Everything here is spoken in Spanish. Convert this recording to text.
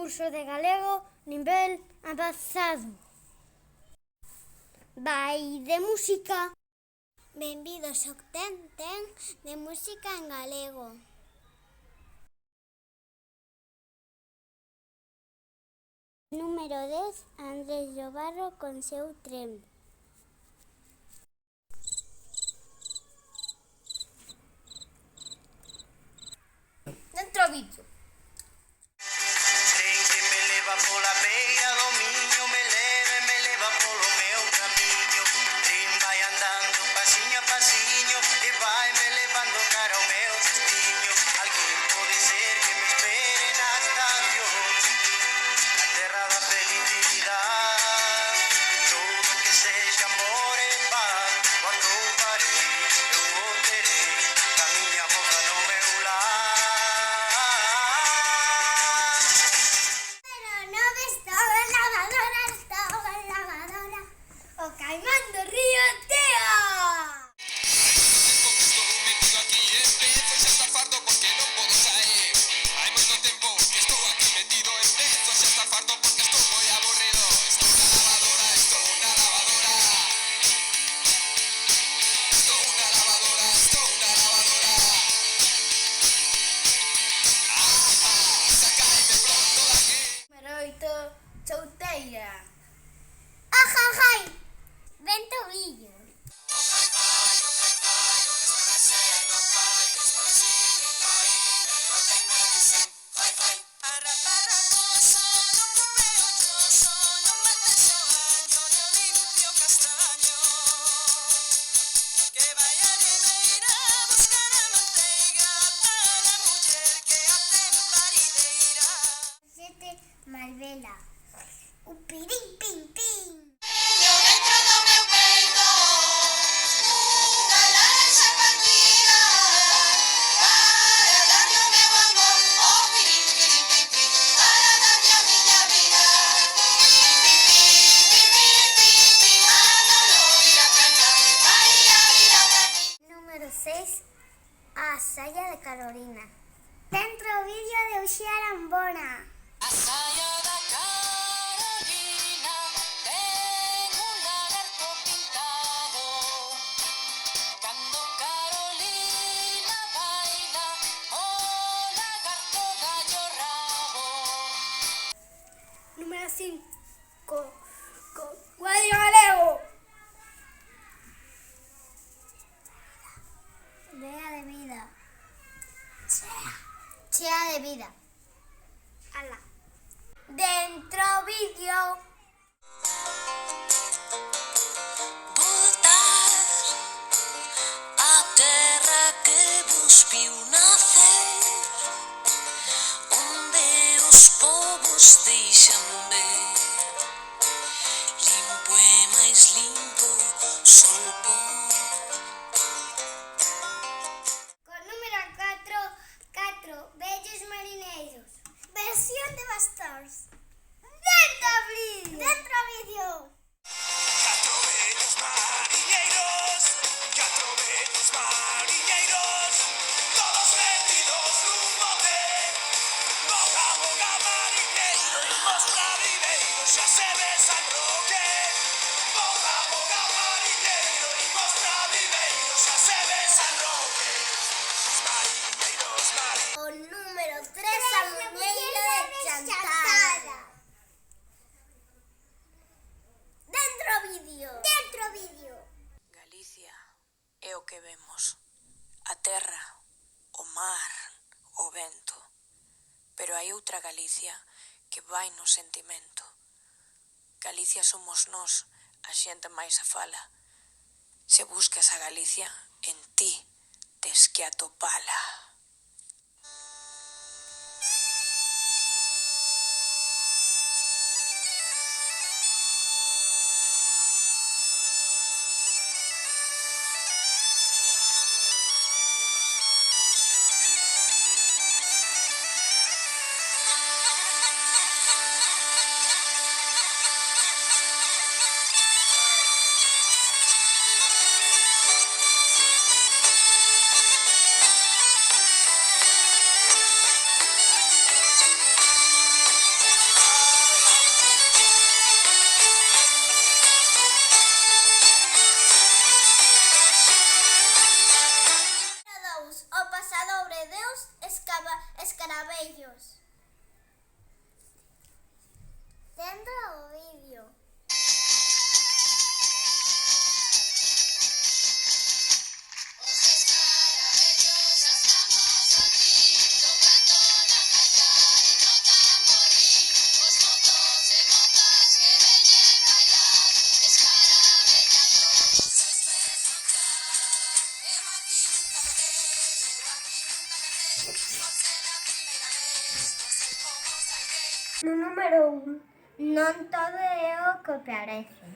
curso de galego nivel avanzado. Vai de música. Benvidos ao ten de música en galego. Número 10, Andrés Llobarro con seu tren. Dentro vídeo. Tren que me leva pola beira do Miño, me leva polo meu camiño. Tren vai andando pasiño a pasiño e vai me levando cara ao meu destino. Alguén pode ser que me espere na estación, na terra da felicidade. Todo que sexa amor e paz, o atoparei, eu o terei, a miña boca no meu lar. O Caimán do Río Teo. Estou metido aquí e empezo xa estar farto porque non podo sair. Hai moito tempo que estou aquí metido, empezo xa estar farto porque estou moi aburrido. Estou na lavadora, estou na lavadora. Estou na lavadora, estou na lavadora. Sacaime pronto daqui. Número 8, Chouteira. Ajajai, vento villo. Malvela. Un pirín, pin, pin. Dentro do meu peito, unha laranxa partida, para darlle o meu amor, oh pirín, pirín, pin, pin, para darlle a miña vida. Pin, pin, pin, pin, pin, pin, pin, a non ouvir a cantar, vai a vida para ti. Número 6, A saia de Carolina. Dentro vídeo de Uxía Arambona. A saia da Carolina ten un lagarto pintado. Cando Carolina baila, o lagarto dalle o rabo. Número 5, Guadio Galego. Chea de vida. Chea de vida. Ala. Dentro vídeo. Botar a terra que vos viu nacer, onde os povos deixan ver, limpo e máis limpo sol pon. Con número 4, Vellos Marineiros. Versión de Bastors. Dentro vídeo. Catro vellos mariñeiros, catro vellos mariñeiros, todos metidos nun bote. Boga, boga, mariñeiro, imos pra Viveiro, xa se ve San Roque. Boga, boga, mariñeiro, imos pra Viveiro, xa se ve San Roque. Os mariñeiros, O número 3, a Muñeiro de Chantada. Dentro vídeo. Galicia é o que vemos, a terra, o mar, o vento. Pero hai outra Galicia que vai no sentimento. Galicia somos nós, a xente máis a fala. Se buscas a Galicia, en ti tes que atopala. No número 1, non todo é o que parece.